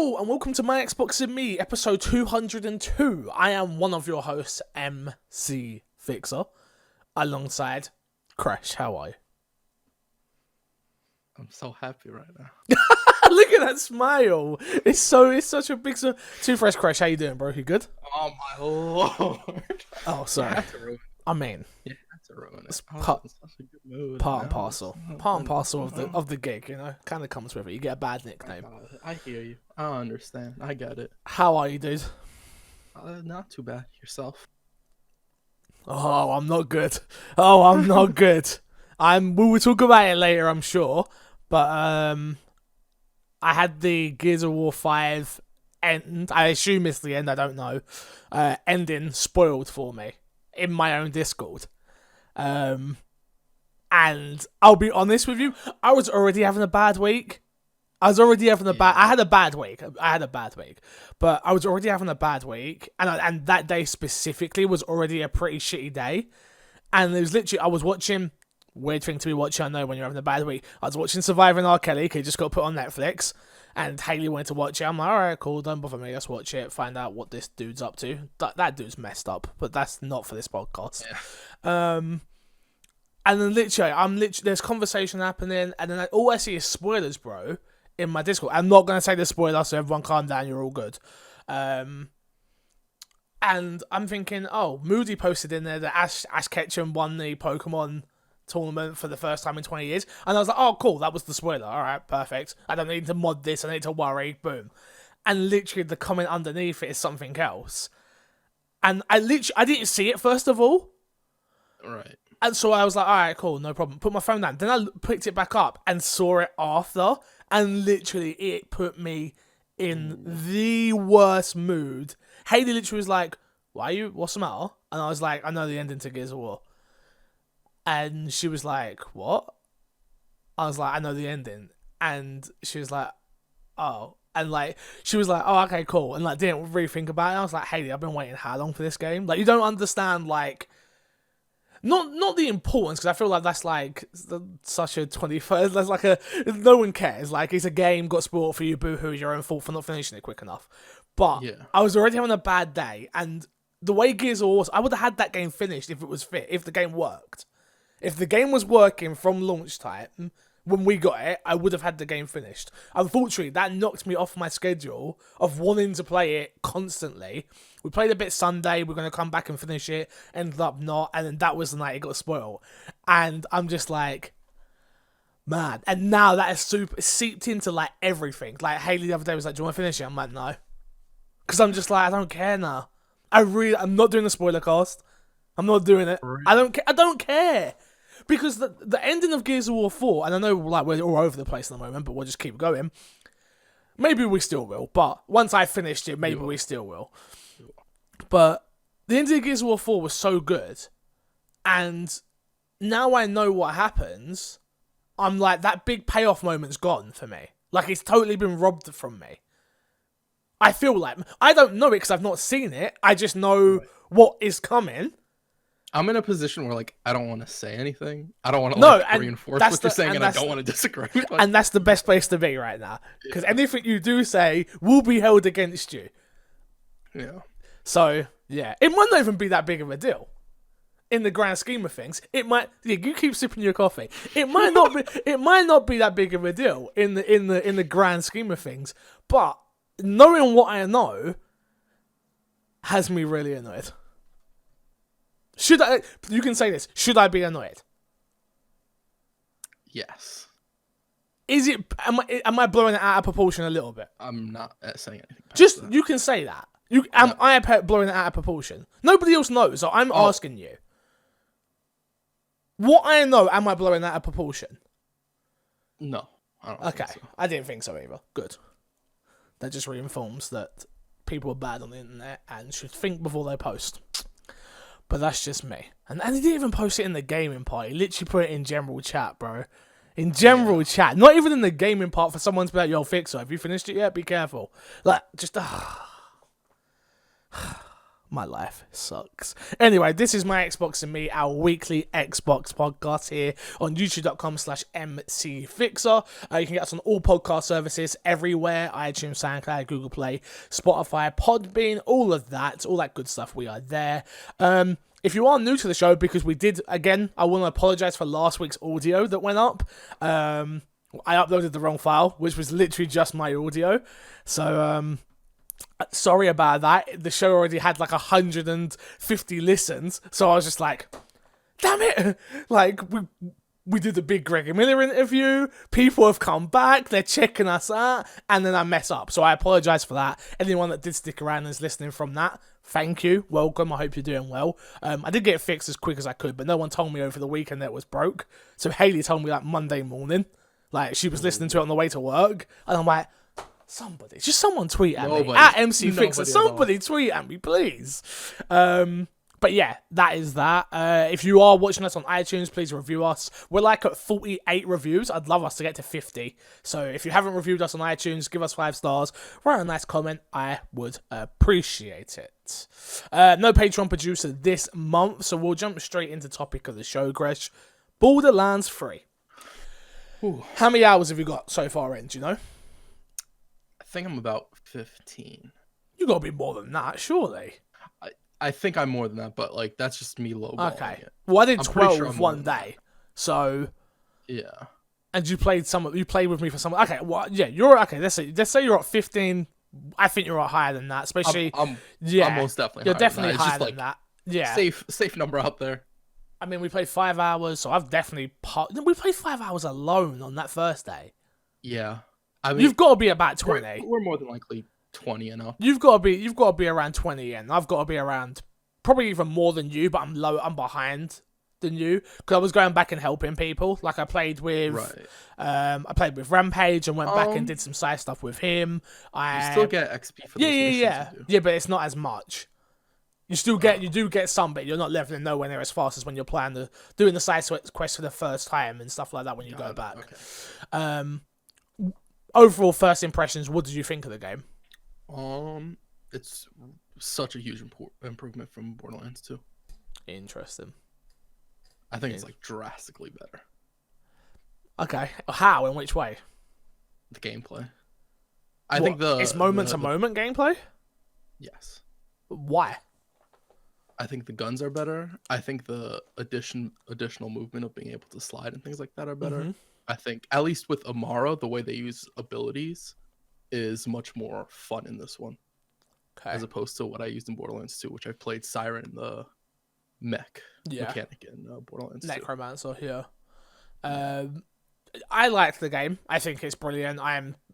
Hello and welcome to My Xbox and Me, episode 202. I am one of your hosts, MC Fixer, alongside Crash. How are you? I'm so happy right now. Look at that smile. It's such a big Too Fresh. Crash, how you doing, bro? You good? Oh my lord. Oh, sorry. You have to ruin it. I mean, You have to ruin it. It's I was part- in such a good mood. part and now. parcel. Part and parcel of the gig, you know? Kind of comes with it. You get a bad nickname. I hear you. I understand. I get it. How are you, dude? Not too bad. Yourself? Oh, I'm not good. Oh, I'm not good. We will talk about it later, I'm sure. But I had the Gears of War 5 end. I assume it's the end. I don't know. Ending spoiled for me in my own Discord. And I'll be honest with you, I was already having a bad week. I had a bad week. But I was already having a bad week, and that day specifically was already a pretty shitty day. And it was literally, I was watching, weird thing to be watching, I know, when you're having a bad week. I was watching Surviving R. Kelly, because it just got put on Netflix, and Haley wanted to watch it. I'm like, alright, cool, don't bother me, let's watch it, find out what this dude's up to. That dude's messed up, but that's not for this podcast. Yeah. And then literally, there's conversation happening, and then all I see is spoilers, bro, in my Discord. I'm not going to say the spoiler, so everyone calm down, you're all good. And I'm thinking, oh, Moody posted in there that Ash Ketchum won the Pokemon tournament for the first time in 20 years. And I was like, oh, cool, that was the spoiler. All right, perfect. I don't need to mod this, I need to worry, boom. And literally the comment underneath it is something else. And I didn't see it, first of all. Right. And so I was like, all right, cool, no problem. Put my phone down. Then I picked it back up and saw it after. And literally, it put me in the worst mood. Haley literally was like, what's the matter? And I was like, I know the ending to Gears of War. And she was like, what? I was like, I know the ending. And she was like, oh. And like, she was like, oh, okay, cool. And like, didn't really think about it. I was like, Haley, I've been waiting how long for this game? Like, you don't understand, like, not the importance, because I feel like that's like such a 21st. That's like no one cares. Like, it's a game, got spoiled for you, boo-hoo, your own fault for not finishing it quick enough. But Yeah. I was already having a bad day, and the way Gears of War was, I would have had that game finished if it was fit, if the game worked. If the game was working from launch time, when we got it, I would have had the game finished. Unfortunately, that knocked me off my schedule of wanting to play it constantly. We played a bit Sunday, we're going to come back and finish it, ended up not, and then that was the night it got spoiled. And I'm just like, man. And now that has seeped into like everything. Like, Haley the other day was like, do you want to finish it? I'm like, no. Because I'm just like, I don't care now. I'm not doing the spoiler cast. I'm not doing it. Right. I don't care. Because the ending of Gears of War 4, and I know like we're all over the place at the moment, but we'll just keep going. Maybe we still will, but once I finished it, maybe we still will. But the ending of Gears of War 4 was so good, and now I know what happens, I'm like, that big payoff moment's gone for me. Like, it's totally been robbed from me. I feel like, I don't know it because I've not seen it, I just know what is coming. I'm in a position where, like, I don't want to say anything. I don't want to reinforce what you're saying, and I don't want to disagree. And that's the best place to be right now. Because anything you do say will be held against you. Yeah. So, yeah. It might not even be that big of a deal. In the grand scheme of things. It might... Yeah, you keep sipping your coffee. It might not be... It might not be that big of a deal in the grand scheme of things. But knowing what I know has me really annoyed. Should I... You can say this. Should I be annoyed? Yes. Is it... Am I blowing it out of proportion a little bit? I'm not saying anything. Just, that. You can say that. Am I blowing it out of proportion? Nobody else knows, so I'm asking you. What I know, am I blowing that out of proportion? No. I don't Okay. think so. I didn't think so either. Good. That just reinforms that people are bad on the internet and should think before they post. But that's just me. And he didn't even post it in the gaming part. He literally put it in general chat, bro. In general chat. Not even in the gaming part for someone to be like, yo, Fixer, have you finished it yet? Be careful. Like, just... My life sucks. Anyway, this is My Xbox and Me, our weekly Xbox podcast here on youtube.com/mcfixer. You can get us on all podcast services everywhere: iTunes, SoundCloud, Google Play, Spotify, Podbean, all that good stuff. We are there. If you are new to the show, because we did, again, I want to apologise for last week's audio that went up. I uploaded the wrong file, which was literally just my audio. So, sorry about that. The show already had like 150 listens, so I was just like, damn it! Like, we did the big Greg Miller interview, people have come back, they're checking us out, and then I mess up. So I apologise for that. Anyone that did stick around and is listening from that, thank you, welcome, I hope you're doing well. I did get it fixed as quick as I could, but no one told me over the weekend that it was broke. So Hayley told me like Monday morning, like she was listening to it on the way to work, and I'm like, someone tweet at me at MC Fixer. Somebody tweet at me, please. But yeah, that is that. If you are watching us on iTunes, please review us. We're like at 48 reviews. I'd love us to get to 50. So if you haven't reviewed us on iTunes, give us 5 stars. Write a nice comment. I would appreciate it. No Patreon producer this month, so we'll jump straight into the topic of the show, Gresh. Borderlands 3. Ooh. How many hours have you got so far in, do you know? I think I'm about 15. You gotta be more than that, surely. I think I'm more than that, but like that's just me lowballing it. Well, I did 12 one day, so yeah. And you played with me for some. Okay, well, yeah, you're okay. Let's say you're at 15. I think you're a lot higher than that, especially. I'm most definitely. You're definitely higher higher than that. Yeah, safe number out there. I mean, we played 5 hours, so I've definitely. We played 5 hours alone on that first day. Yeah. I mean, you've got to be about 20. We're more than likely 20 and up. You've got to be around 20, and I've got to be around probably even more than you, but I'm behind than you because I was going back and helping people. Like I played with, I played with Rampage and went back and did some side stuff with him. You still get XP for those missions. Yeah, but it's not as much. You do get some, but you're not leveling nowhere near as fast as when you're doing the side quest for the first time and stuff like that when you go back. Okay. Overall, first impressions, what did you think of the game? It's such a huge improvement from Borderlands 2. Interesting. I think it's like drastically better. Okay, how? In which way? The gameplay. I think it's moment to moment gameplay. Yes. Why? I think the guns are better. I think the additional movement of being able to slide and things like that are better. Mm-hmm. I think, at least with Amara, the way they use abilities is much more fun in this one. Okay. As opposed to what I used in Borderlands 2, which I played Siren, the mech mechanic in Borderlands 2. Necromancer, yeah. I liked the game. I think it's brilliant.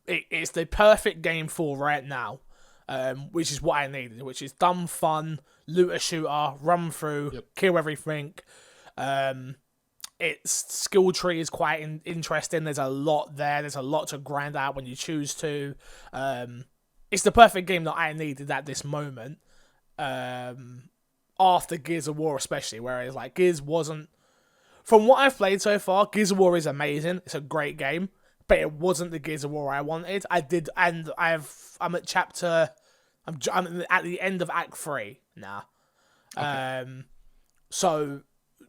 It's the perfect game for right now, which is what I needed, which is dumb fun, looter shooter, run through, kill everything. Its skill tree is quite interesting. There's a lot there. There's a lot to grind out when you choose to. It's the perfect game that I needed at this moment. After Gears of War especially, whereas like Gears wasn't... From what I've played so far, Gears of War is amazing. It's a great game. But it wasn't the Gears of War I wanted. I'm at chapter... I'm at the end of Act 3 now. Okay. So...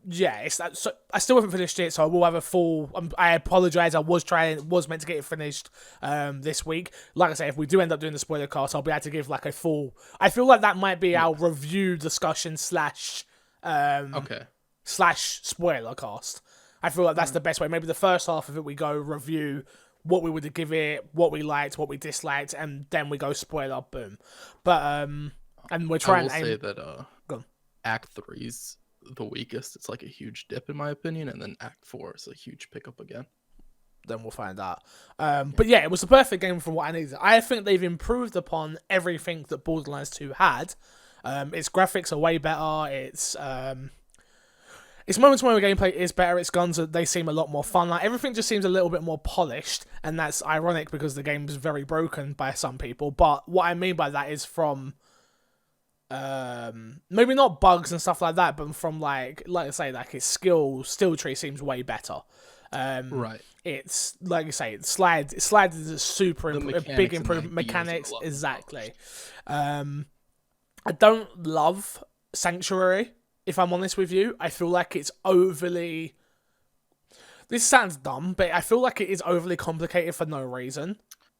Yeah, it's that. So I still haven't finished it, so I will have a full. I apologize. I was meant to get it finished this week. Like I say, if we do end up doing the spoiler cast, I'll be able to give like a full. I feel like that might be our review discussion slash spoiler cast. I feel like that's the best way. Maybe the first half of it we go review what we would give it, what we liked, what we disliked, and then we go spoiler. Boom. But and we're trying. I will say that Act 3's the weakest. It's like a huge dip in my opinion, and then Act 4 is a huge pickup again. Then we'll find out. But yeah, it was the perfect game for what I needed. I think they've improved upon everything that Borderlands 2 had. Its graphics are way better. Its moment-to-moment gameplay is better. Its guns they seem a lot more fun. Like everything just seems a little bit more polished, and that's ironic because the game is very broken by some people. But what I mean by that is from maybe not bugs and stuff like that, but from like I say, like its skill tree seems way better. Right. It's like you say, slide is a big improvement. Mechanics, exactly. I don't love Sanctuary, if I'm honest with you. I feel like it's overly... This sounds dumb, but I feel like it is overly complicated for no reason.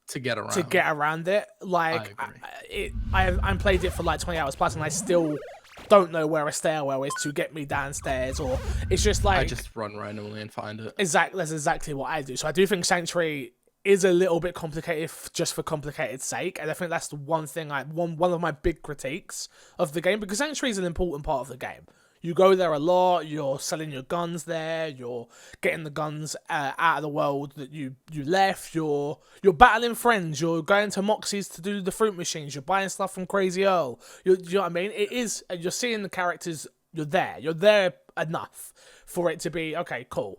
To get around. it. Like, I agree. I played it for like 20 hours plus, and I still don't know where a stairwell is to get me downstairs, or it's just like... I just run randomly and find it. Exactly, that's exactly what I do. So I do think Sanctuary is a little bit complicated just for complicated sake, and I think that's the one thing one of my big critiques of the game, because Sanctuary is an important part of the game. You go there a lot, you're selling your guns there, you're getting the guns out of the world that you left, you're battling friends, you're going to Moxie's to do the fruit machines, you're buying stuff from Crazy Earl. You know what I mean? It is, you're seeing the characters, you're there enough for it to be, okay, cool.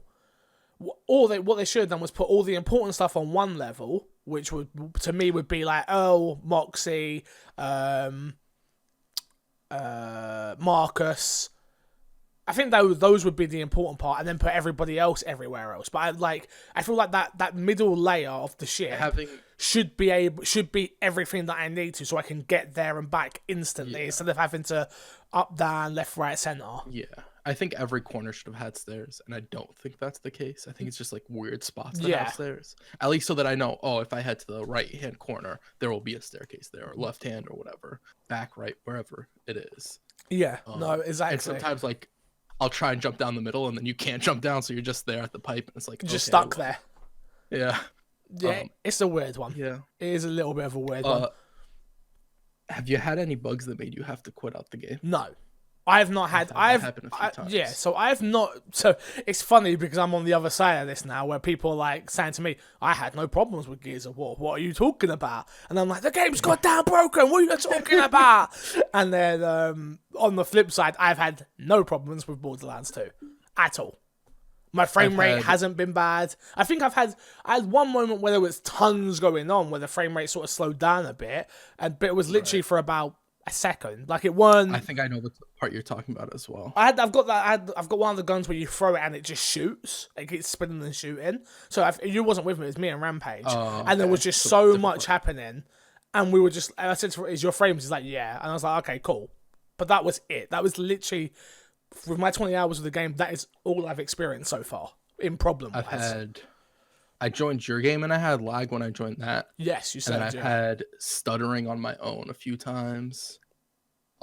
What they should have done was put all the important stuff on one level, which would, to me, would be like Earl, Moxie, Marcus. I think those would be the important part, and then put everybody else everywhere else. But I feel like that middle layer of the ship should be everything that I need to, so I can get there and back instantly, instead of having to up, down, left, right, center. Yeah, I think every corner should have had stairs, and I don't think that's the case. I think it's just like weird spots that have stairs. At least so that I know, if I head to the right hand corner, there will be a staircase there, or left hand, or whatever, back, right, wherever it is. Yeah, no, exactly. And sometimes like I'll try and jump down the middle, and then you can't jump down, so you're just there at the pipe, and it's like just stuck there. Yeah. Yeah, it's a weird one. Yeah, it is a little bit of a weird one. Have you had any bugs that made you have to quit out the game? No, I have not had. That happened a few times. Yeah, so I have not. So it's funny because I'm on the other side of this now, where people are like saying to me, "I had no problems with Gears of War. What are you talking about?" And I'm like, "The game's goddamn broken. What are you talking about?" And then on the flip side, I've had no problems with Borderlands 2 at all. My frame rate hasn't been bad. I think I had one moment where there was tons going on, where the frame rate sort of slowed down a bit, but it was literally for about a second. Like, it weren't... I think I know the part you're talking about as well. I've got one of the guns where you throw it and it just shoots. Like, it's spinning and shooting. So you wasn't with me, it was me and Rampage. And there was just so much happening. And we were just... I said, "Is your frames?" He's like, "Yeah." And I was like, "Okay, cool." But that was it. That was literally... With my 20 hours of the game, that is all I've experienced so far in problem-wise. I joined your game, and I had lag when I joined that. Yes, you said. And I've had stuttering on my own a few times.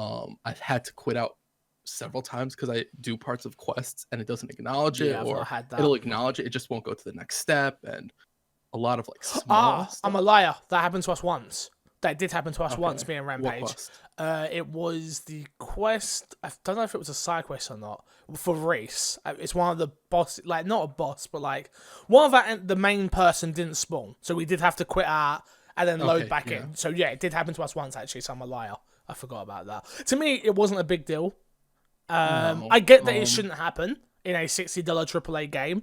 I've had to quit out several times because I do parts of quests and it doesn't acknowledge it, or it'll acknowledge it, it just won't go to the next step, and a lot of like small stuff. I'm a liar. That happened to us once. That did happen to us once, me and Rampage. It was the quest. I don't know if it was a side quest or not. For Reese, it's one of the boss, like not a boss, but like one of the main person didn't spawn, so we did have to quit out and then load back in. So yeah, it did happen to us once actually. So I'm a liar. I forgot about that. To me, it wasn't a big deal. I get that it shouldn't happen in a $60 AAA game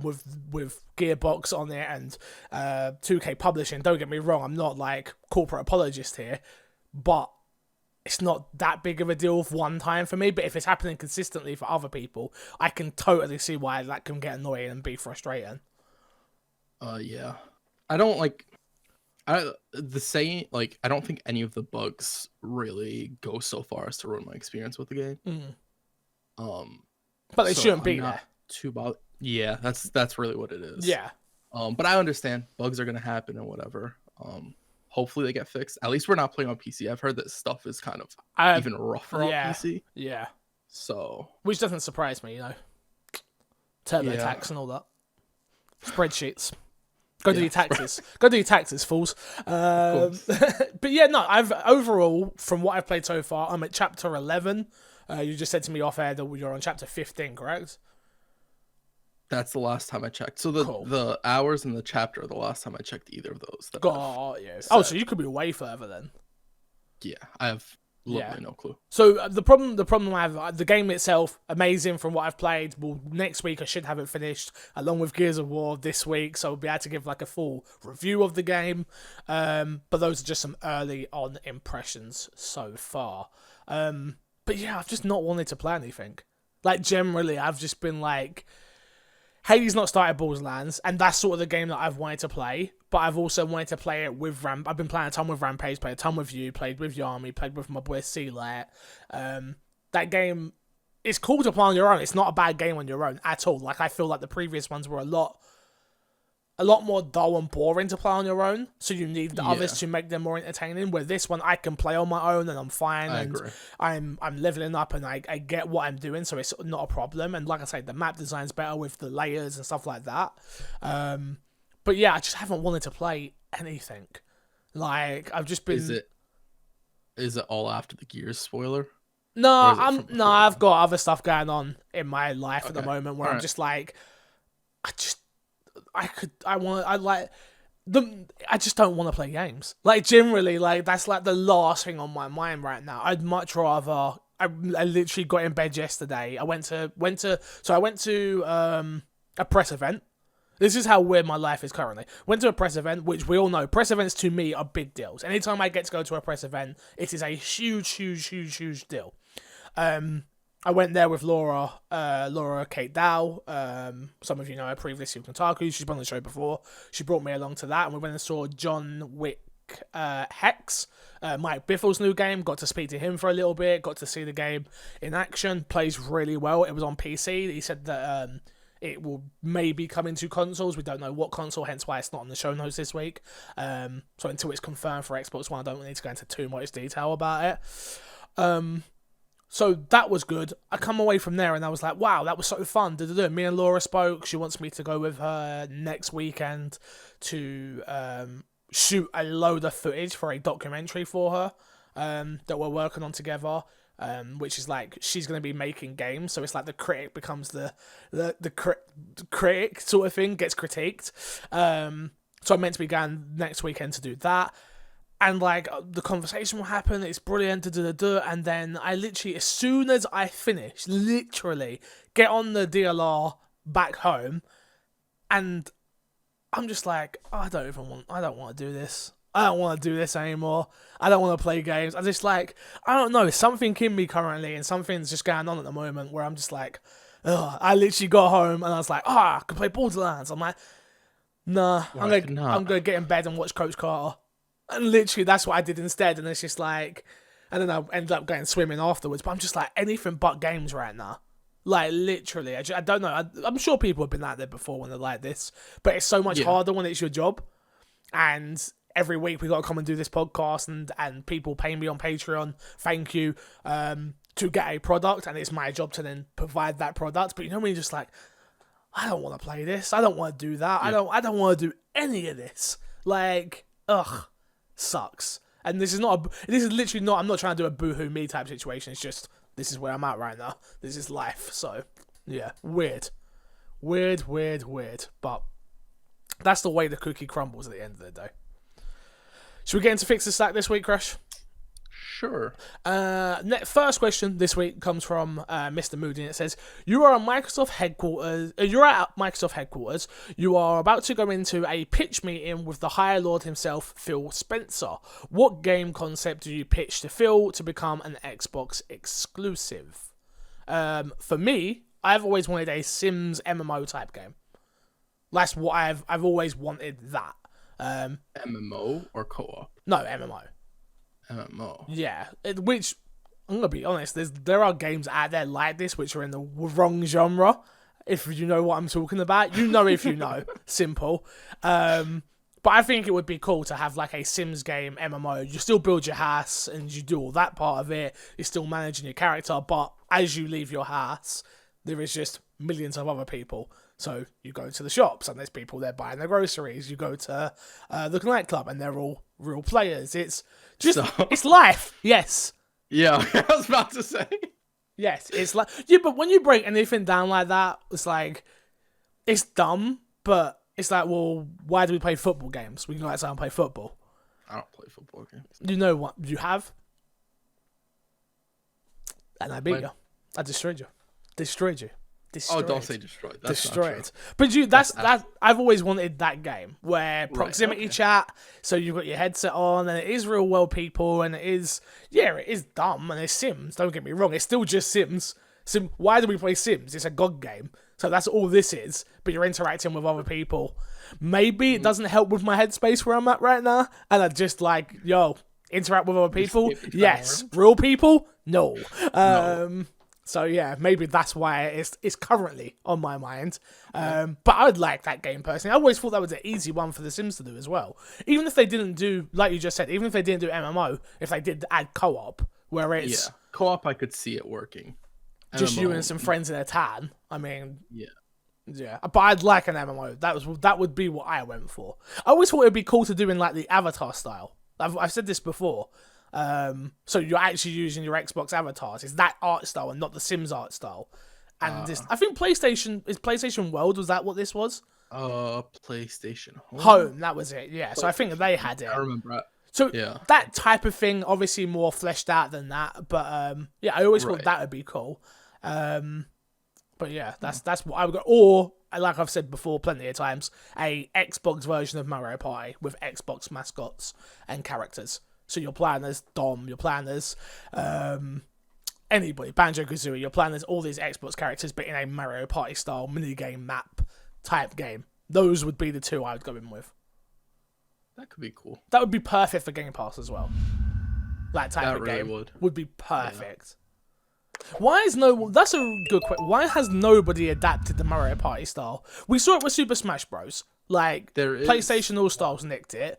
with Gearbox on it and 2K Publishing. Don't get me wrong, I'm not like corporate apologist here, but it's not that big of a deal one time for me. But if it's happening consistently for other people, I can totally see why that can get annoying and be frustrating. Yeah, I don't like. I don't think any of the bugs really go so far as to ruin my experience with the game. But they shouldn't be there. Yeah, that's really what it is. Yeah. But I understand bugs are gonna happen and whatever. Hopefully they get fixed. At least we're not playing on PC. I've heard that stuff is kind of even rougher on PC. Yeah. So, which doesn't surprise me, TurboTax and all that. Spreadsheets. Go do your taxes. Go do your taxes, fools. But yeah, no. Overall, from what I've played so far, I'm at chapter 11. You just said to me off air that you're on chapter 15, correct? That's the last time I checked. So the hours in the chapter are the last time I checked either of those. Yes. Oh, so you could be way further then. Yeah, I have literally no clue. So the problem I have, the game itself, amazing from what I've played. Well, next week I should have it finished, along with Gears of War this week, so I'll be able to give like a full review of the game. But those are just some early on impressions so far. But yeah, I've just not wanted to play anything. Like, generally, I've just been like, Hades not started Borderlands, and that's sort of the game that I've wanted to play, but I've also wanted to play it with I've been playing a ton with Rampage, played a ton with you, played with Yami, played with my boy Sea Light. That game, it's cool to play on your own. It's not a bad game on your own at all. Like, I feel like the previous ones were a lot more dull and boring to play on your own, so you need the others to make them more entertaining. Where this one, I can play on my own and I'm fine, I and agree. I'm leveling up and I get what I'm doing, so it's not a problem. And like I say, the map design's better with the layers and stuff like that. But yeah, I just haven't wanted to play anything. Like, I've just been. Is it all after the Gears spoiler? No, I've that? got other stuff going on in my life at the Okay. moment where All I'm right. just like, I just don't want to play games. Like, generally, like, that's like the last thing on my mind right now. I'd much rather. I literally got in bed yesterday. I went to a press event. This is how weird my life is currently. Went to a press event, which we all know, press events to me are big deals. Anytime I get to go to a press event, it is a huge deal. I went there with Laura Kate Dow. Some of you know her previously from Kotaku. She's been on the show before. She brought me along to that, and we went and saw John Wick Hex, Mike Biffle's new game. Got to speak to him for a little bit. Got to see the game in action. Plays really well. It was on PC. He said that it will maybe come into consoles. We don't know what console, hence why it's not on the show notes this week. So until it's confirmed for Xbox One, I don't need to go into too much detail about it. So that was good. I come away from there and I was like, wow, that was so fun. Me and Laura spoke. She wants me to go with her next weekend to shoot a load of footage for a documentary for her that we're working on together. Which is like, she's going to be making games, so it's like the critic becomes the critic sort of thing, gets critiqued. So I'm meant to be going next weekend to do that. And like, the conversation will happen, it's brilliant, and then I literally, as soon as I finish, literally get on the DLR back home, and I'm just like, I don't want to do this. I don't want to do this anymore. I don't want to play games. I just like, I don't know, something in me currently, and something's just going on at the moment where I'm just like, ugh. I literally got home and I was like, I could play Borderlands. I'm like, nah, I'm gonna get in bed and watch Coach Carter. And literally, that's what I did instead. And it's just like, and then I ended up going swimming afterwards. But I'm just like, anything but games right now. Like, literally, I don't know. I'm sure people have been out there before when they're like this. But it's so much harder when it's your job. And every week we got to come and do this podcast. And people pay me on Patreon. Thank you. To get a product. And it's my job to then provide that product. But you know when you're just like, I don't want to play this. I don't want to do that. Yeah. I don't want to do any of this. Like, ugh. Sucks. And this is literally not, I'm not trying to do a boohoo me type situation. It's just, this is where I'm at right now. This is life. So yeah, weird. But that's the way the cookie crumbles at the end of the day. Should we get into Fix the Stack this week, Crash? Sure. First question this week comes from Mr. Moody, and it says, You're at Microsoft headquarters. You are about to go into a pitch meeting with the High Lord himself, Phil Spencer. What game concept do you pitch to Phil to become an Xbox exclusive? For me, I've always wanted a Sims MMO type game. That's what I've always wanted that. MMO or co-op? No, MMO. MMO. Yeah, which, I'm going to be honest, there are games out there like this which are in the wrong genre. If you know what I'm talking about. You know if you know. Simple. But I think it would be cool to have like a Sims game MMO. You still build your house and you do all that part of it. You're still managing your character. But as you leave your house, there is just millions of other people. So you go to the shops and there's people there buying their groceries. You go to the nightclub and they're all real players. It's just, it's life. Yes. Yeah, I was about to say. Yes, it's like, yeah, but when you break anything down like that, it's like, it's dumb, but it's like, well, why do we play football games? We can go outside and play football. I don't play football games. You know what? You have? And I beat you. I destroyed you. Destroyed. Oh, don't say destroyed. That's destroyed. But that's I've always wanted that game where proximity chat, so you've got your headset on and it is real world people and it is dumb and it's Sims, don't get me wrong, it's still just Sims. Why do we play Sims? It's a God game. So that's all this is, but you're interacting with other people. Maybe it doesn't help with my headspace where I'm at right now, and I just like, yo, interact with other people. Yes. Real people? No. No. So yeah, maybe that's why it's currently on my mind. But I'd like that game personally. I always thought that was an easy one for The Sims to do as well. Even if they didn't do, like you just said, even if they didn't do MMO, if they did add co-op, where it's co-op, I could see it working. Just MMO, you and some friends in a tan. I mean, yeah. But I'd like an MMO. That would be what I went for. I always thought it'd be cool to do in like the Avatar style. I've said this before. So you're actually using your Xbox avatars. It's that art style and not the Sims art style. And this, I think PlayStation World, was that what this was? PlayStation Home, that was it. Yeah. So I think they had it. I remember that. So that type of thing, obviously more fleshed out than that. But I always thought that would be cool. But yeah, that's what I would go. Or, like I've said before plenty of times, a Xbox version of Mario Party with Xbox mascots and characters. So you're playing as Dom, you're playing as anybody, Banjo-Kazooie, you're playing as all these Xbox characters, but in a Mario Party style minigame map type game. Those would be the two I would go in with. That could be cool. That would be perfect for Game Pass as well. That type of really game would be perfect. Why is that's a good question. Why has nobody adapted the Mario Party style? We saw it with Super Smash Bros. Like, PlayStation All-Stars nicked it.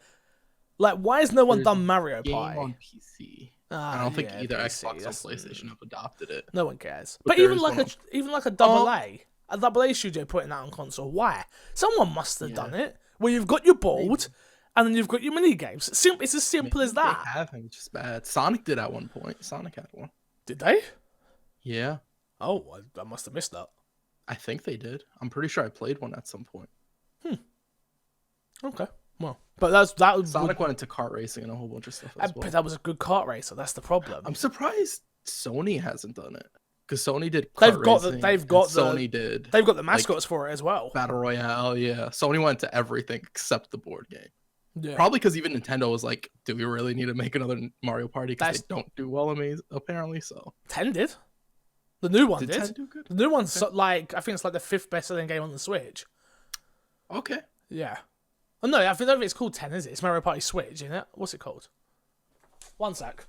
Like, why has no one done Mario Party? On PC. I don't think either PC, Xbox or PlayStation have adopted it. No one cares. But even like a double A studio putting that on console. Why? Someone must have done it. Where you've got your board, and then you've got your mini games. It's as simple as that. They have, it's just bad. Sonic did at one point. Sonic had one. Did they? Yeah. Oh, I must have missed that. I think they did. I'm pretty sure I played one at some point. Okay. Well, but Sonic went into kart racing and a whole bunch of stuff as well. But that was a good kart racer. That's the problem. I'm surprised Sony hasn't done it, because Sony did kart racing. They've got the mascots for it as well. Battle Royale, yeah. Sony went to everything except the board game. Yeah. Probably because even Nintendo was like, "Do we really need to make another Mario Party?" Because they don't do well, apparently. So 10 did. The new one did. 10 do good? The new one's like, I think it's like the 5th best-selling game on the Switch. Okay. Yeah. Oh no, I don't think it's called 10, is it? It's Mario Party Switch, isn't it? What's it called? One sec.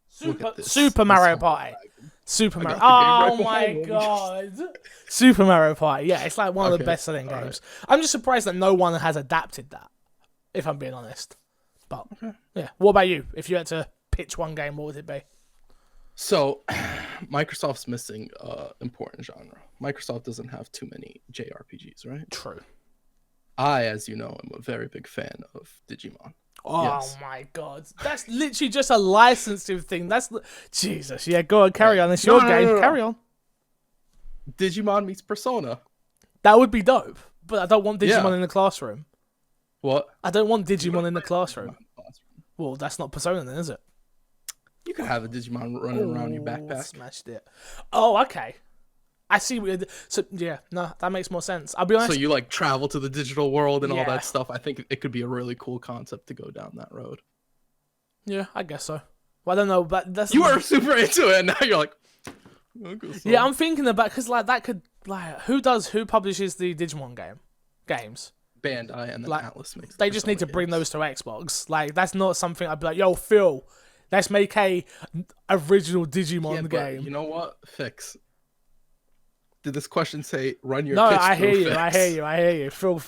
Super Mario Party. Super Mario. Oh my god. Super Mario Party. Yeah, it's like one of the best-selling games. Right. I'm just surprised that no one has adapted that, if I'm being honest. But yeah, what about you? If you had to pitch one game, what would it be? So, Microsoft's missing important genre. Microsoft doesn't have too many JRPGs, right? True. I, as you know, am a very big fan of Digimon. Oh my god. That's literally just a licensing thing. Jesus. Yeah, go on, carry on. It's your game. No. Carry on. Digimon meets Persona. That would be dope. But I don't want Digimon in the classroom. What? I don't want Digimon in the classroom. Well, that's not Persona then, is it? You could have a Digimon running around your backpack. Smashed it. Oh, okay. I see. So yeah, no, that makes more sense. I'll be honest. So you like travel to the digital world and all that stuff. I think it could be a really cool concept to go down that road. Yeah, I guess so. Well, I don't know, but that's you were super into it, and now you're like, yeah, I'm thinking about because like that could like who publishes the Digimon games? Bandai, and then Atlas makes. They just need to bring those to Xbox. Like that's not something I'd be like, yo, Phil, let's make a original Digimon game. You know what? Fix. Did this question say run your No, pitch I hear you. Phil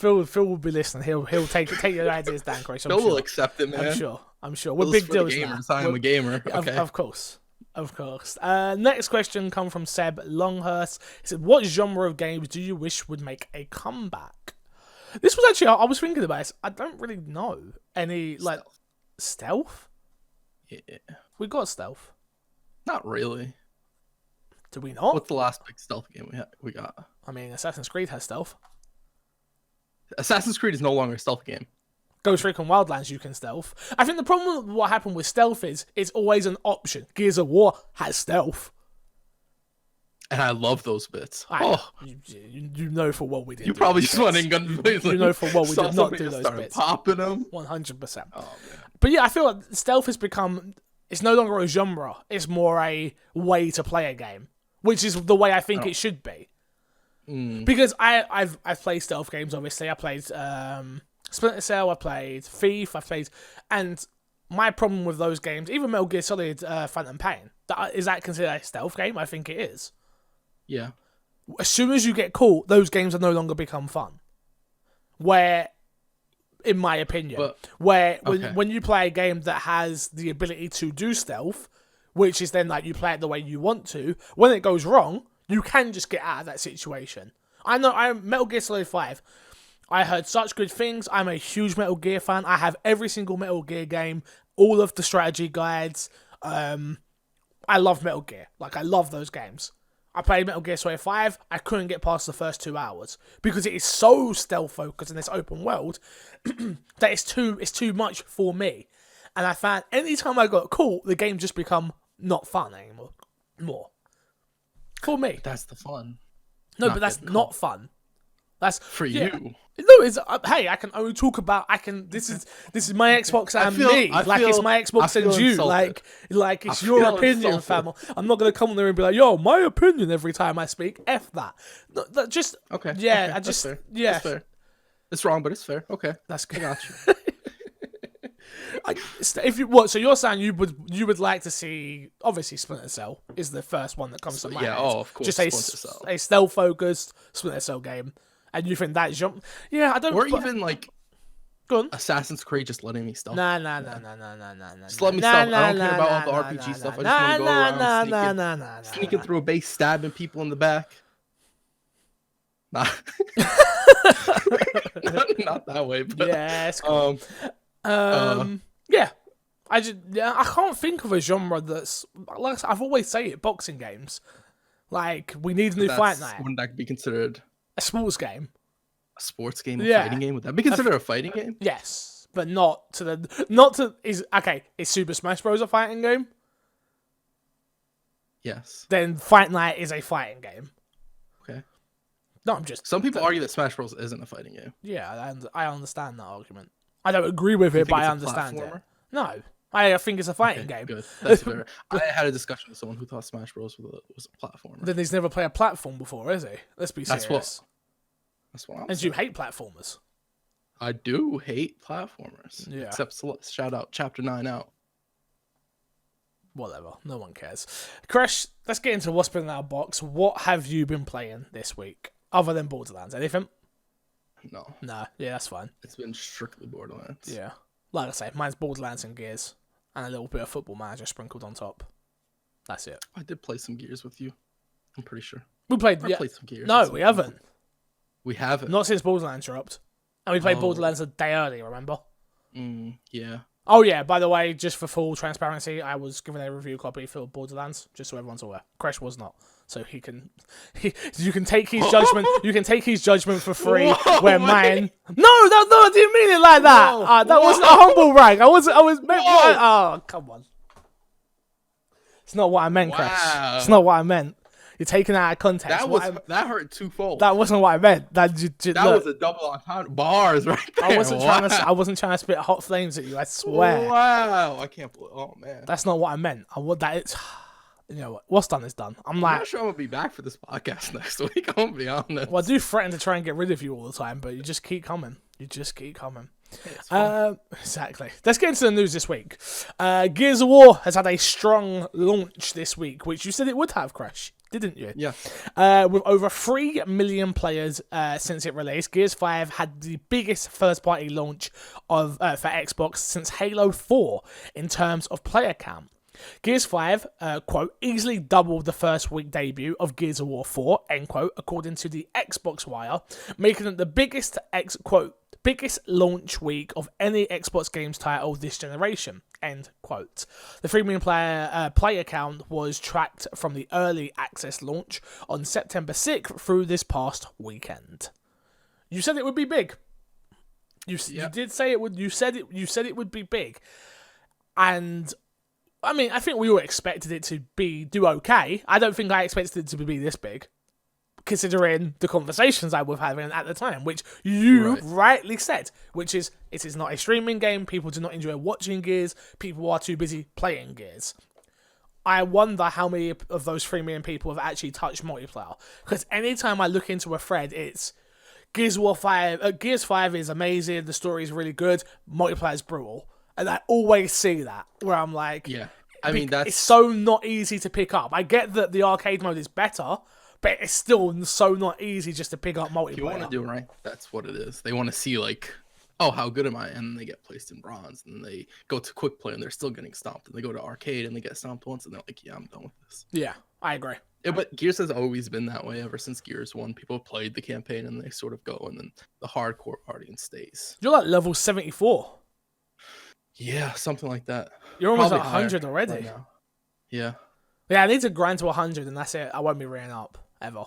will be listening. He'll take your ideas down, Chris. Phil will accept it, man. I'm sure. We're big deals now. I'm a gamer. Okay. Of course. Next question come from Seb Longhurst. He said, "What genre of games do you wish would make a comeback?" This was actually I was thinking about this. I don't really know any like stealth. Yeah, we got stealth. Not really. Do we not? What's the last big stealth game we got? I mean, Assassin's Creed has stealth. Assassin's Creed is no longer a stealth game. Ghost Recon Wildlands, you can stealth. I think the problem with what happened with stealth is it's always an option. Gears of War has stealth. And I love those bits. You know for what we did. You probably just went in gun. You know for what we did not do those bits. Popping them. 100%. Oh, man. But yeah, I feel like stealth has become... It's no longer a genre. It's more a way to play a game. which is the way I think Oh. it should be. Because I've played stealth games. Obviously, I played Splinter Cell, I played Thief, and my problem with those games, even Metal Gear Solid Phantom Pain, is that considered a stealth game? I think it is. Yeah. As soon as you get caught, those games are no longer become fun. Where, in my opinion, when you play a game that has the ability to do stealth, which is then like you play it the way you want to, when it goes wrong, you can just get out of that situation. I know I'm Metal Gear Solid 5. I heard such good things. I'm a huge Metal Gear fan. I have every single Metal Gear game, all of the strategy guides. I love Metal Gear. Like, I love those games. I played Metal Gear Solid 5. I couldn't get past the first 2 hours because it is so stealth focused in this open world that it's too much for me. And I found anytime I got caught, the game just become not fun anymore. For me. That's the fun. No, but that's not fun. That's for you. No, it's hey, I can only talk about this is my Xbox and me. It's my Xbox and you. Insulted. Like it's your opinion, fam. I'm not gonna come there and be like, yo, my opinion every time I speak. F that. No, just okay. Yeah, okay. I just That's fair. yeah. That's fair. It's wrong, but it's fair. Okay, that's good. I got you. So you're saying you would like to see, obviously Splinter Cell is the first one that comes to mind. Yeah, of course. Just a stealth focused Splinter Cell game, and you think that jump? Yeah, I don't. Or even like, go on. Assassin's Creed just letting me stealth. Nah. Just let me stealth. I don't care about all the RPG stuff. I just want to go around sneaking through a base, stabbing people in the back. Nah. not that way, but yeah, it's cool. Yeah. I can't think of a genre that's like I've always say it. Boxing games, like we need a new fight night. Wouldn't that be considered a sports game? A sports game, a fighting game? Would that be considered a fighting game? Yes, but is Super Smash Bros. A fighting game? Yes. Then Fight Night is a fighting game. Okay. No, I'm just. Some people argue that Smash Bros. Isn't a fighting game. Yeah, I understand that argument. I don't agree with it, but I understand it. No, I think it's a fighting game. Good. That's fair. I had a discussion with someone who thought Smash Bros. was a platformer. Then he's never played a platform before, has he? Let's be serious. That's what I'm And saying. you hate platformers. I do hate platformers. Yeah. Except shout out Chapter 9 out. Whatever. No one cares. Crash, let's get into what's been in our box. What have you been playing this week? Other than Borderlands. Anything? No. Nah. Yeah, that's fine. It's been strictly Borderlands. Yeah. Like I say, mine's Borderlands and Gears. And a little bit of Football Manager sprinkled on top. That's it. I did play some Gears with you. I'm pretty sure. We played... I played some Gears. No, we haven't. We haven't. Not since Borderlands dropped. And we played Borderlands a day early, remember? Yeah. Oh yeah, by the way, just for full transparency, I was given a review copy for Borderlands, just so everyone's aware. Crash was not. So you can take his judgment. You can take his judgment for free. Whoa, where mine. No, I didn't mean it like that. That wasn't a humble brag. I was. Oh, come on. It's not what I meant, Crash. It's not what I meant. You're taking it out of context. That hurt twofold. That wasn't what I meant. That was a double entendre. Bars right there. I wasn't trying to spit hot flames at you. I swear. Wow, I can't believe. Oh man, that's not what I meant. You know what? What's done is done. I'm not sure I'm gonna be back for this podcast next week. I'm gonna be honest. Well, I do threaten to try and get rid of you all the time, but you just keep coming. Exactly. Let's get into the news this week. Gears of War has had a strong launch this week, which you said it would have, Crash, didn't you? Yeah. With over 3 million players since it released, Gears 5 had the biggest first-party launch for Xbox since Halo 4 in terms of player count. Gears 5, quote, easily doubled the first week debut of Gears of War 4, end quote, according to the Xbox Wire, making it the biggest launch week of any Xbox games title this generation, end quote. The 3 million player count was tracked from the early access launch on September 6th through this past weekend. You said it would be big. You did say it would. You said it would be big, and I mean, I think we all expected it to do okay. I don't think I expected it to be this big, considering the conversations I was having at the time, which you rightly said, which is, it is not a streaming game, people do not enjoy watching Gears, people are too busy playing Gears. I wonder how many of those 3 million people have actually touched multiplayer. Because anytime I look into a thread, it's Gears of War 5. Gears 5 is amazing. The story is really good. Multiplayer is brutal. And I always see that where I'm like, Yeah. I mean, it's so not easy to pick up. I get that the arcade mode is better, but it's still so not easy just to pick up multiplayer. If you want to do right, that's what it is. They want to see like, oh, how good am I? And they get placed in bronze. And they go to quick play and they're still getting stomped. And they go to arcade and they get stomped once and they're like, yeah, I'm done with this. Yeah, I agree. Yeah, but Gears has always been that way ever since Gears 1. People played the campaign and they sort of go, and then the hardcore audience stays. You're like level 74. Yeah, something like that. You're almost Probably at 100 higher already. right now. Yeah. Yeah, I need to grind to 100 and that's it. I won't be reading up, ever.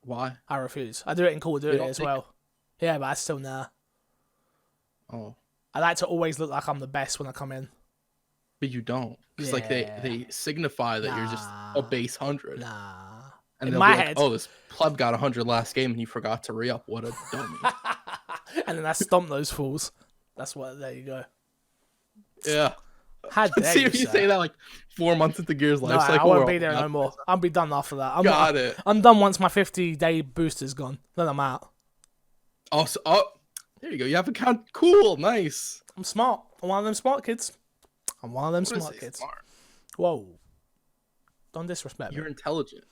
Why? I refuse. I do it in Call of Duty don't as think- well. Yeah, but I still nah. Oh. I like to always look like I'm the best when I come in. But you don't. Because like they signify that you're just a base 100. Nah. And In they'll my be like, head. oh, this pleb got 100 last game and he forgot to re-up. What a dummy. And then I stomp those fools. That's what. There you go. Yeah. How dare See you, if you sir. say that like 4 months into Gears life No, I cycle. won't be there no more. I'll be done after that. Got it. I'm done once my 50-day booster's gone. Then I'm out. Also, there you go. You have a count. Cool. Nice. I'm smart. I'm one of them smart kids. I'm one of them I'm gonna smart say kids. smart. Whoa. Don't disrespect me. You're intelligent.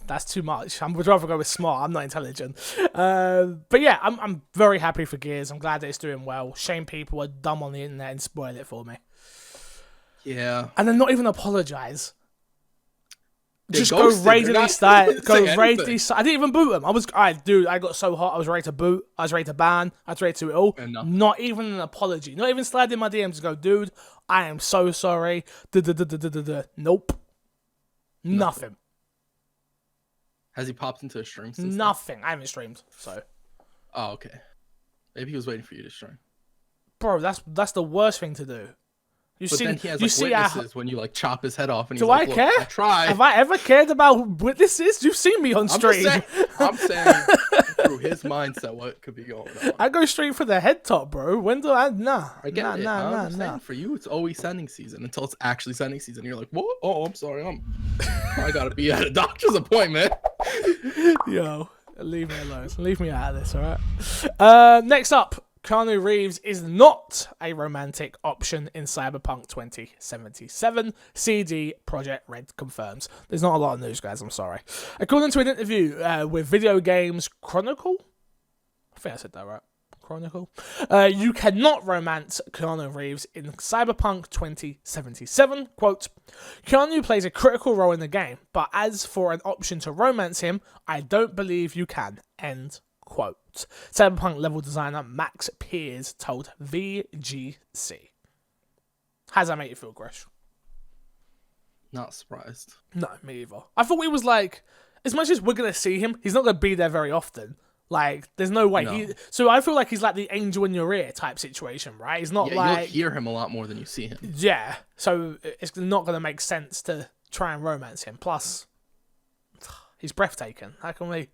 That's too much. I would rather go with smart. I'm not intelligent. But yeah, I'm very happy for Gears. I'm glad that it's doing well. Shame people are dumb on the internet and spoil it for me. Yeah. And then not even apologise. They Just go ghosted. raid They're these not sites. saying Go raid anything. these sites. I didn't even boot them. I got so hot. I was ready to boot. I was ready to ban. I was ready to do it all. And Not even an apology. Not even slide in my DMs and go, dude, I am so sorry. Nope. Nothing. Has he popped into a stream since then? Nothing. I haven't streamed. So, Oh, okay. Maybe he was waiting for you to stream. bro, that's the worst thing to do. You But see, then he has you like see witnesses when you like chop his head off and he's Do like, I "Look, care? I tried." Have I ever cared about witnesses? You've seen me on I'm just stream. saying, I'm saying through his mindset what could be going on. I go straight for the head top, bro. When do I? Nah. I get it. Nah. I'm saying for you, it's always sending season until it's actually sending season. You're like, what? Oh, I'm sorry. I gotta be at a doctor's appointment. Yo, leave me alone. Leave me out of this, alright? Next up, Keanu Reeves is not a romantic option in Cyberpunk 2077. CD Projekt Red confirms. There's not a lot of news, guys. I'm sorry. According to an interview with Video Games Chronicle, I think I said that right. Chronicle. You cannot romance Keanu Reeves in Cyberpunk 2077. Quote, Keanu plays a critical role in the game, but as for an option to romance him, I don't believe you can. End quote. Cyberpunk level designer Max Piers told VGC. How does that make you feel, Gresh? Not surprised. No, me either. I thought he was like, as much as we're going to see him, he's not going to be there very often. Like, there's no way. No. So I feel like he's like the angel in your ear type situation, right? He's not Yeah, like... you'll hear him a lot more than you see him. Yeah, so it's not going to make sense to try and romance him. Plus, he's breathtaking. How can we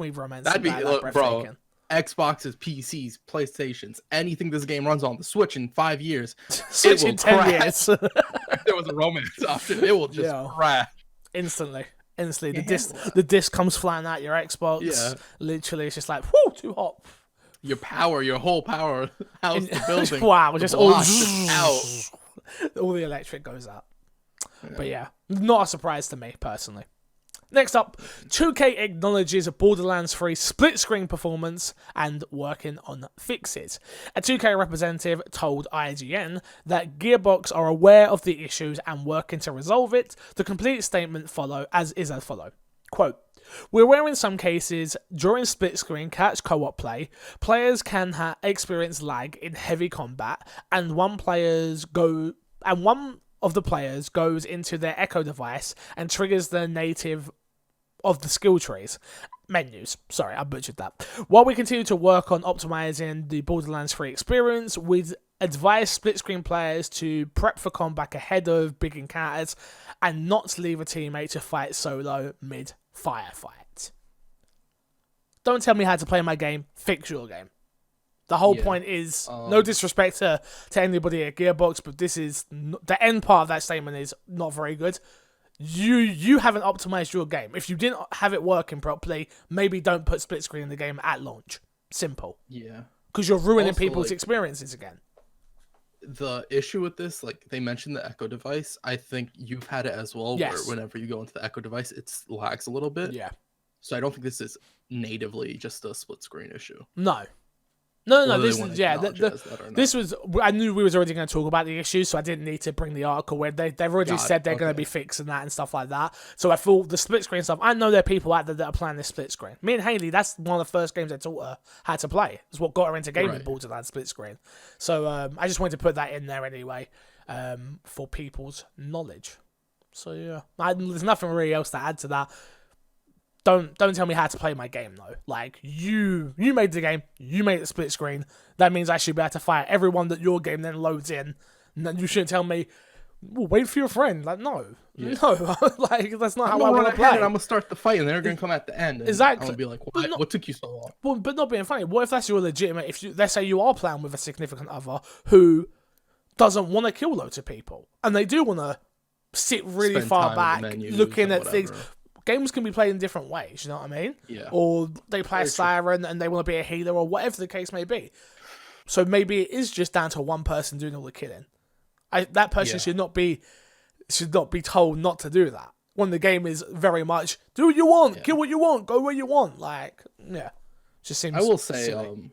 romance That'd be, somebody look, like bro. breathtaking? Xboxes, PCs, PlayStations, anything this game runs on, the Switch in 5 years, Switch will in 10 crash. years. if there was a romance option, it will just Yeah. crash. Instantly. The Yeah, disc, well. the disc comes flying out your Xbox. Yeah. Literally, it's just like, whoo, too hot. Your whole power house, the building. Wow, the just all block, just out. all the electric goes out. But yeah, not a surprise to me personally. Next up, 2K acknowledges Borderlands 3 split screen performance and working on fixes. A 2K representative told IGN that Gearbox are aware of the issues and working to resolve it. The complete statement is as follows. Quote, we're aware in some cases, during split screen catch co-op play, players can experience lag in heavy combat and one of the players goes into their Echo device and triggers the native of the skill trees. Menus. Sorry, I butchered that. While we continue to work on optimizing the Borderlands 3 experience, we'd advise split-screen players to prep for combat ahead of big encounters and not leave a teammate to fight solo mid-firefight. Don't tell me how to play my game, fix your game. The whole Yeah. point is, no disrespect to anybody at Gearbox, but this is the end part of that statement is not very good. You haven't optimized your game. If you didn't have it working properly, maybe don't put split screen in the game at launch. Simple. Yeah. Because you're ruining Also, people's like, experiences again. The issue with this, like they mentioned the Echo device. I think you've had it as well, Yes. where whenever you go into the Echo device, it lags a little bit. Yeah. So I don't think this is natively just a split screen issue. No. Whether This they want is to yeah. acknowledge it as that or not. This was. I knew we was already going to talk about the issue, so I didn't need to bring the article where they've already Got said it, they're going to okay. be fixing that and stuff like that. So I thought the split screen stuff. I know there are people out there that are playing this split screen. Me and Haley, that's one of the first games I taught her how to play. It's what got her into gaming. Right. Borderlands split screen. So I just wanted to put that in there anyway, for people's knowledge. So yeah, there's nothing really else to add to that. Don't tell me how to play my game though. Like you made the game, you made it split screen. That means I should be able to fire everyone that your game then loads in. And then you shouldn't tell me, well, wait for your friend. Like no, like that's not how I want to play. I'm gonna start the fight, and they're gonna come at the end. And Exactly. I'm gonna be like, what took you so long? Well, but not being funny. What if that's your legitimate? If you, let's say you are playing with a significant other who doesn't want to kill loads of people, and they do want to sit really Spend far time in back, the menus looking or at things. whatever. Games can be played in different ways, you know what I mean? Yeah. Or they play a Very true. siren and they want to be a healer or whatever the case may be. So maybe it is just down to one person doing all the killing. That person Yeah. should not be told not to do that. When the game is very much do what you want, kill what you want, go where you want. Like, yeah. Just seems I will say, silly.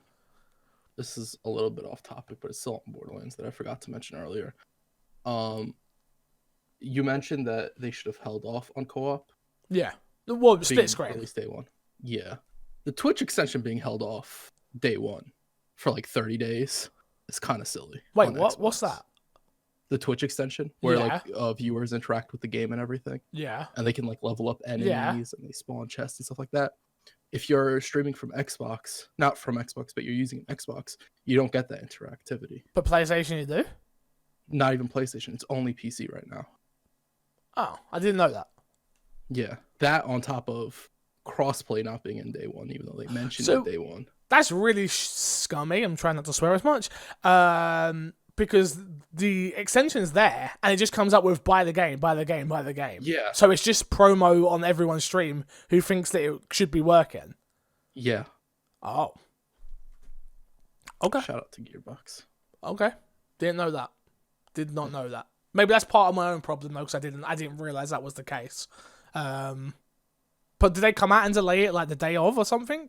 this is a little bit off topic, but it's still on Borderlands that I forgot to mention earlier. You mentioned that they should have held off on co-op. Yeah. Well, split being screen. released day one. Yeah. The Twitch extension being held off day one for like 30 days is kind of silly. Wait, on what? What's Xbox. that? The Twitch extension where Yeah. like viewers interact with the game and everything, Yeah. and they can like level up enemies and they spawn chests and stuff like that. If you're streaming from Xbox, not from Xbox, but you're using an Xbox, you don't get that interactivity. But PlayStation you do? Not even PlayStation. It's only PC right now. Oh, I didn't know that. Yeah. That on top of crossplay not being in day one, even though they mentioned So- it day one. That's really scummy. I'm trying not to swear as much. Because the extension's there and it just comes up with buy the game. Yeah. So it's just promo on everyone's stream who thinks that it should be working. Yeah. Oh. Okay. Shout out to Gearbox. Okay. Didn't know that. Did not know that. Maybe that's part of my own problem though, because I didn't realize that was the case. But did they come out and delay it like the day of or something?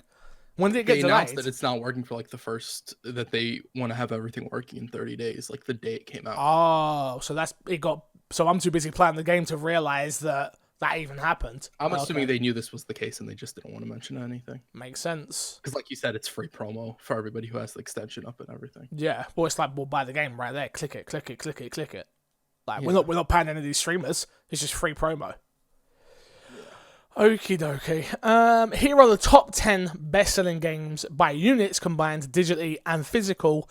When did it They get announced delayed? that it's not working for like the first, that they want to have everything working in 30 days, like the day it came out. Oh, so that's it got. So I'm too busy playing the game to realize that even happened. I'm assuming Okay. they knew this was the case and they just didn't want to mention anything. Makes sense. Because like you said, it's free promo for everybody who has the extension up and everything. Yeah, well, it's like we'll buy the game right there. Click it, click it, click it, click it. Like Yeah. we're not paying any of these streamers. It's just free promo. Okie dokie. Here are the top 10 best-selling games by units combined digitally and physical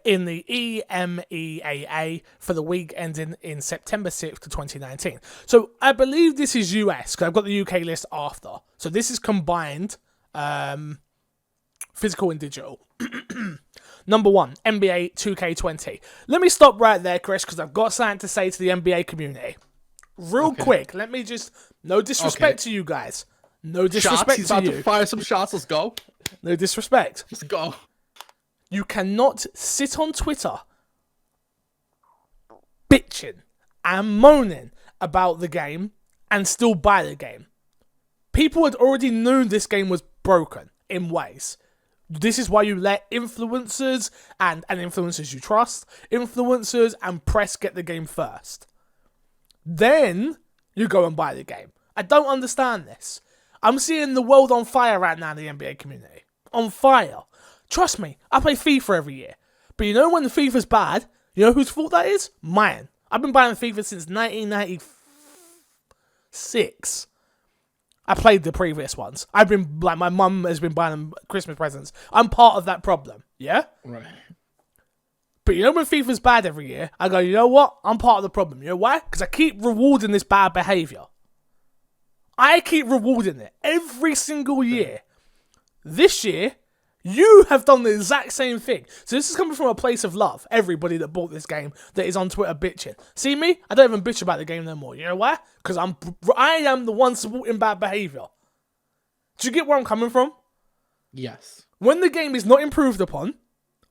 in the EMEAA for the week ending in September 6th to 2019. So I believe this is US, because I've got the UK list after. So this is combined physical and digital. Number 1, NBA 2K20. Let me stop right there, Chris, because I've got something to say to the NBA community. Real quick, let me just... No disrespect to you guys. No disrespect Shots, he's to about you. to fire some shots, let's go. No disrespect. Let's go. You cannot sit on Twitter bitching and moaning about the game and still buy the game. People had already known this game was broken in ways. This is why you let influencers and influencers you trust, influencers and press get the game first. Then you go and buy the game. I don't understand this. I'm seeing the world on fire right now in the NBA community. On fire. Trust me, I play FIFA every year. But you know when the FIFA's bad, you know whose fault that is? Mine. I've been buying FIFA since 1996. I played the previous ones. I've been, like, my mum has been buying them Christmas presents. I'm part of that problem, yeah? Right. But you know when FIFA's bad every year, I go, you know what? I'm part of the problem. You know why? Because I keep rewarding this bad behaviour. I keep rewarding it every single year. This year, You have done the exact same thing. So this is coming from a place of love. Everybody that bought this game that is on Twitter bitching. See me? I don't even bitch about the game no more. You know why? Because I am the one supporting bad behaviour. Do you get where I'm coming from? Yes. When the game is not improved upon,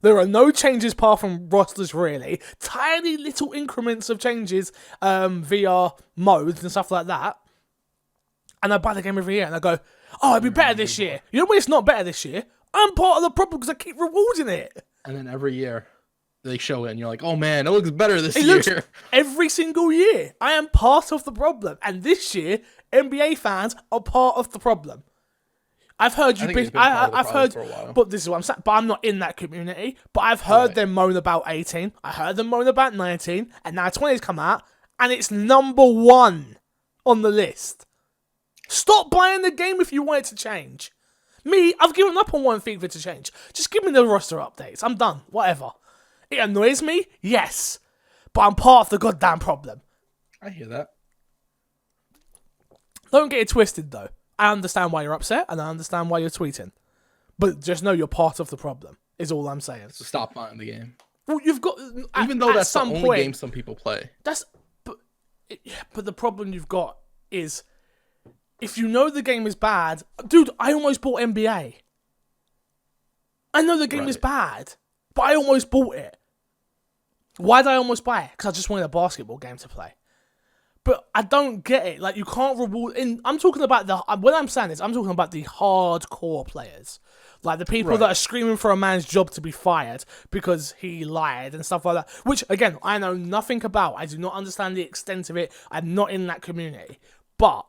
there are no changes apart from rosters really. Tiny little increments of changes via modes and stuff like that. And I buy the game every year and I go, oh, it'd be better this year. You know when it's not better this year? I'm part of the problem because I keep rewarding it. And then every year they show it and you're like, oh man, it looks better this year. Looks every single year. I am part of the problem. And this year, NBA fans are part of the problem. I've heard you bitch. I've heard, but this is what I'm saying. But I'm not in that community. But I've heard them moan about 18. I heard them moan about 19, and now 20's come out, and it's number 1 on the list. Stop buying the game if you want it to change. Me, I've given up on one FIFA to change. Just give me the roster updates. I'm done. Whatever. It annoys me, yes, but I'm part of the goddamn problem. I hear that. Don't get it twisted though. I understand why you're upset, and I understand why you're tweeting. But just know you're part of the problem, is all I'm saying. So stop buying the game. Well, you've got... Even though that's the only game some people play. But the problem you've got is, if you know the game is bad... Dude, I almost bought NBA. I know the game is bad, but I almost bought it. Why did I almost buy it? Because I just wanted a basketball game to play. But I don't get it. Like, you can't reward... I'm talking about the... When I'm saying this, I'm talking about the hardcore players. Like, the people that are screaming for a man's job to be fired because he lied and stuff like that. Which, again, I know nothing about. I do not understand the extent of it. I'm not in that community. But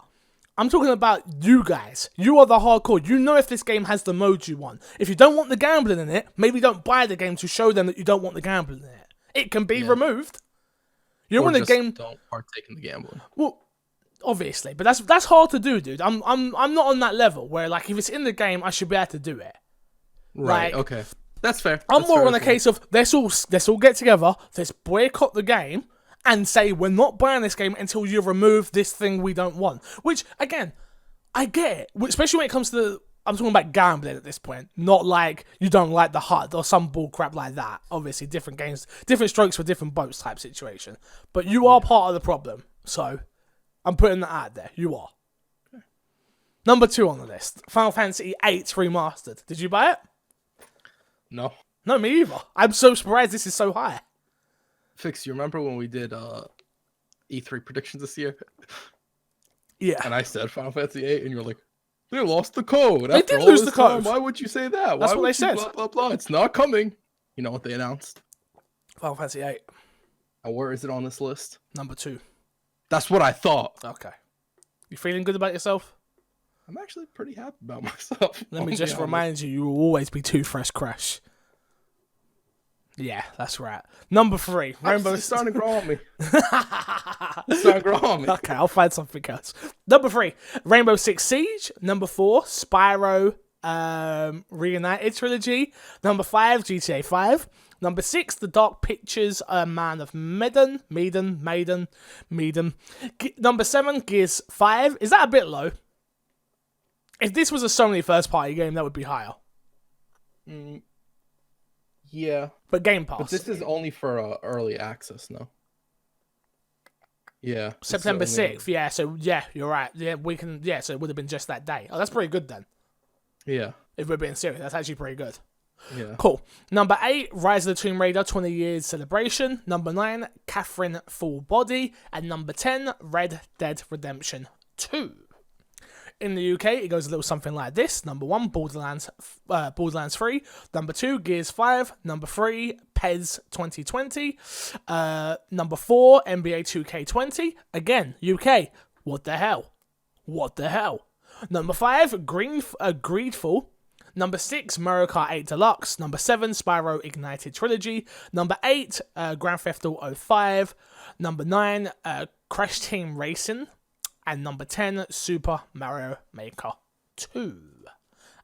I'm talking about you guys. You are the hardcore. You know if this game has the mode you want. If you don't want the gambling in it, maybe don't buy the game to show them that you don't want the gambling in it. It can be removed. You don't want the game. Don't partake in the gambling. Well, obviously, but that's hard to do, dude. I'm not on that level where, like, if it's in the game, I should be able to do it. Right. Like, okay. That's fair. I'm more on a case of let's all get together, let's boycott the game, and say we're not buying this game until you remove this thing we don't want. Which, again, I get it, especially when it comes to I'm talking about gambling at this point, not like you don't like the HUD or some bull crap like that. Obviously, different games, different strokes for different boats type situation. But you are part of the problem, so I'm putting that out there. You are. Okay. Number 2 on the list, Final Fantasy VIII Remastered. Did you buy it? No. No, me either. I'm so surprised this is so high. Fix, you remember when we did E3 predictions this year? Yeah. And I said Final Fantasy VIII, and you're like, they lost the code. They did lose the code. Why would you say that? That's what they said. Blah, blah, blah. It's not coming. You know what they announced? Final Fantasy VIII. And where is it on this list? Number 2. That's what I thought. Okay. You feeling good about yourself? I'm actually pretty happy about myself. Let me just remind you, you will always be Too Fresh Crash. Yeah, that's right. Number 3, Rainbow. It's starting to grow on me. It's starting to grow on me. Okay, I'll find something else. Number 3, Rainbow Six Siege. Number 4, Spyro Reunited Trilogy. Number 5, GTA 5. Number 6, The Dark Pictures, Man of Medan. Number 7, Gears 5. Is that a bit low? If this was a Sony first-party game, that would be higher. Yeah. But Game Pass. But this is only for early access, no? Yeah. September 6th, yeah, so yeah, you're right. Yeah, so it would have been just that day. Oh, that's pretty good then. Yeah. If we're being serious, that's actually pretty good. Yeah. Cool. Number 8, Rise of the Tomb Raider 20 years celebration. Number 9, Catherine Full Body. And number 10, Red Dead Redemption 2. In the UK, it goes a little something like this. Number 1, Borderlands 3. Number 2, Gears 5. Number 3, PES 2020. Number 4, NBA 2K20. Again, UK. What the hell? Number 5, Greedfall. Number 6, Mario Kart 8 Deluxe. Number 7, Spyro Ignited Trilogy. Number 8, Grand Theft Auto 5. Number 9, Crash Team Racing. And number 10, Super Mario Maker 2.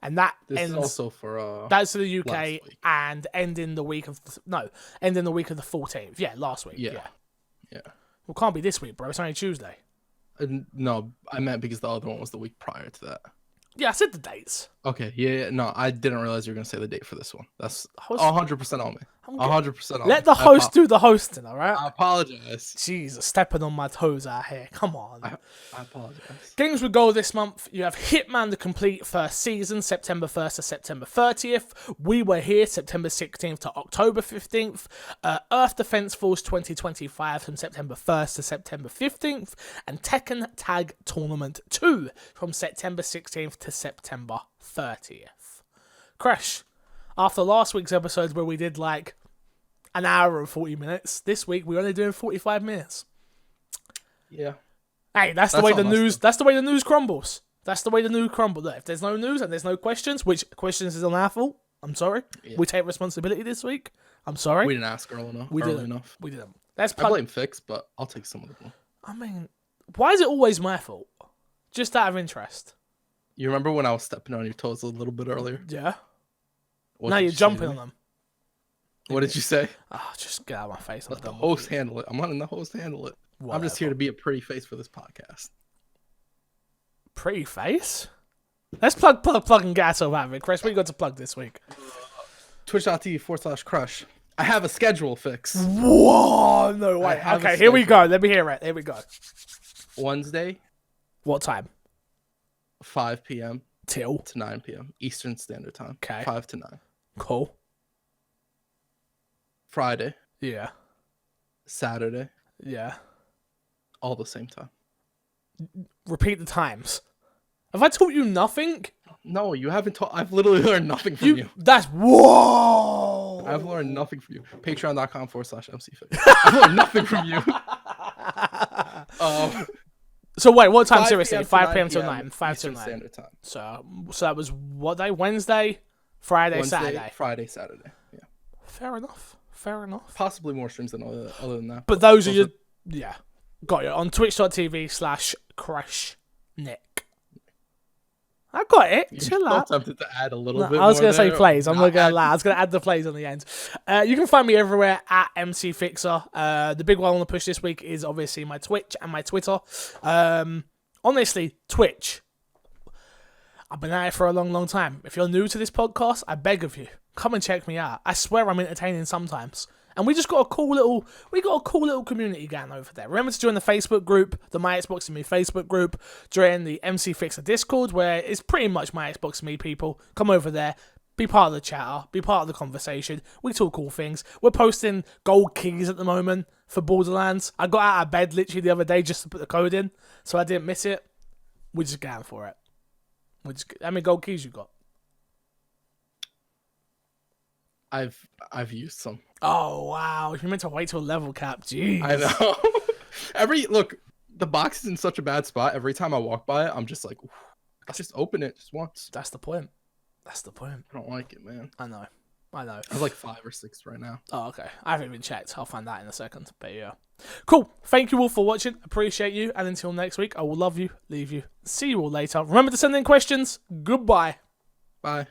And that ends... This is also for... that's for the UK and ending the week of... ending the week of the 14th. Yeah, last week. Yeah. Well, can't be this week, bro. It's only Tuesday. No, I meant because the other one was the week prior to that. Yeah, I said the dates. Okay, yeah, no, I didn't realize you were gonna say the date for this one. That's Host, 100% on me. I'm good. 100% on me. Let the host do the hosting, all right? I apologize. Jesus, stepping on my toes out here. Come on. I apologize. Games with Gold this month, you have Hitman the complete first season, September 1st to September 30th. We Were Here, September 16th to October 15th. Earth Defense Force 2025 from September 1st to September 15th. And Tekken Tag Tournament 2 from September 16th to September 30th. Crash, after last week's episode where we did like an hour and 40 minutes, this week we're only doing 45 minutes. Yeah. Hey, that's the way the news. That's the way the news crumbles. That's the way the news crumbles. Look, if there's no news and there's no questions, which questions is on our fault, I'm sorry. Yeah. We take responsibility this week. I'm sorry. We didn't ask early enough. We didn't. I blame Fix, but I'll take some of them. I mean, why is it always my fault? Just out of interest. You remember when I was stepping on your toes a little bit earlier? Yeah. Now you're jumping on them. What did you say? Oh, just get out of my face. Let the host handle it. I'm letting the host handle it. Whatever. I'm just here to be a pretty face for this podcast. Pretty face? Let's plug and get ourselves out of it. Chris, what you got to plug this week? Twitch.tv/crush. I have a schedule, Fix. Whoa, no way. Okay, here we go. Let me hear it. Here we go. Wednesday. What time? 5 p.m. Till? To 9 p.m. Eastern Standard Time. Okay. 5 to 9. Cool. Friday. Yeah. Saturday. Yeah. All the same time. Repeat the times. Have I taught you nothing? No, you haven't taught. I've literally learned nothing from you. That's whoa. I've learned nothing from you. Patreon.com/MCFix. I've learned nothing from you. So wait, what time seriously? 5 p.m. till 9. 5 till 9. Standard Time. So that was what day? Wednesday, Friday, Saturday. Friday, Saturday. Yeah. Fair enough. Possibly more streams than other than that. But those are your... Yeah. Got you. On twitch.tv/CrashNick. I got it. Chill out. I'm tempted to add a little bit I was going to say plays. I'm not going to lie. I was going to add the plays on the end. You can find me everywhere at MC Fixer. The big one I want to push this week is obviously my Twitch and my Twitter. Honestly, Twitch. I've been at it for a long, long time. If you're new to this podcast, I beg of you, come and check me out. I swear I'm entertaining sometimes. And we got a cool little community going over there. Remember to join the Facebook group, the My Xbox and Me Facebook group, join the MC Fixer Discord, where it's pretty much My Xbox and Me people. Come over there, be part of the chatter, be part of the conversation. We talk all things. We're posting gold keys at the moment for Borderlands. I got out of bed literally the other day just to put the code in, so I didn't miss it. We're just going for it. How many gold keys you got? I've used some. Oh wow! You meant to wait till level cap. Jeez. I know. The box is in such a bad spot. Every time I walk by it, I'm just like, I just open it just once. That's the point. I don't like it, man. I know. I have like 5 or 6 right now. Oh, okay. I haven't even checked. I'll find that in a second. But yeah. Cool. Thank you all for watching. Appreciate you. And until next week, I will love you, leave you, see you all later. Remember to send in questions. Goodbye. Bye.